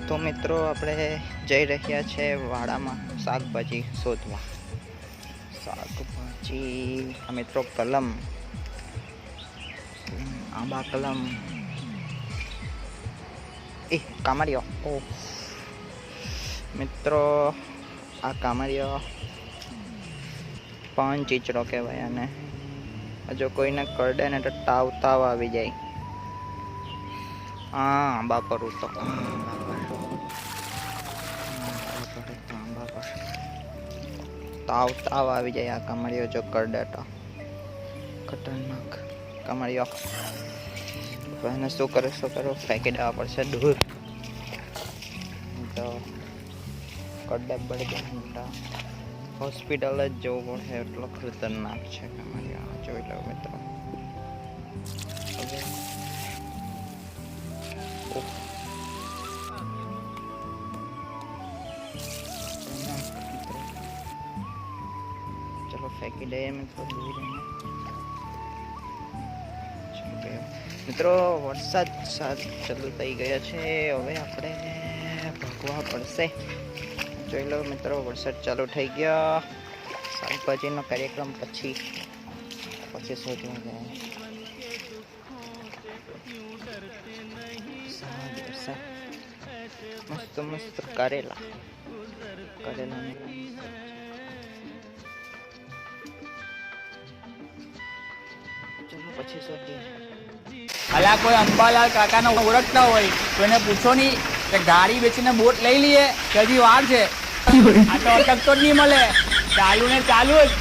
તો મિત્રો આપણે જઈ રહ્યા છે વાડામાં શાકભાજી શોધવા. શાકભાજી મિત્રો કલમ, આંબા કલમ, કામરિયો. ઓ મિત્રો આ કામરિયો પણ ચીચડો કહેવાય. અને જો કોઈને કરડે ને તો તાવ આવી જાય. હા આંબા પર તો તાવ આવી જાય. આ કામરિયો જો કરડે તો ખતરનાક કામરિયો. એને શું કરો ફેંકી દેવા પડશે દૂર. તો કરડે પડી જાય હોસ્પિટલ જ જવું પડે, એટલો ખતરનાક છે કામરિયો. જોઈ લો મિત્રો. ચલો ફેંકી દઈએ મિત્રો દૂર. મિત્રો વરસાદ ચાલુ થઈ ગયો છે, હવે આપણે ભાગવા પડશે. જોઈ લો મિત્રો વરસાદ ચાલુ થઈ ગયો. શાકભાજીનો કાર્યક્રમ પછી શોધવા જાય. મસ્ત કરેલા ચલો પછી શોધીએ. અલા કોઈ અંબાલાલ કાકાને ઓળખતા હોય તો એને પૂછો નહીં કે ગાડી વેચીને બોટ લઈ લઈએ કે હજી વાર છે. આ તો અટકતો જ નહીં મળે, ચાલુ ને ચાલુ જ.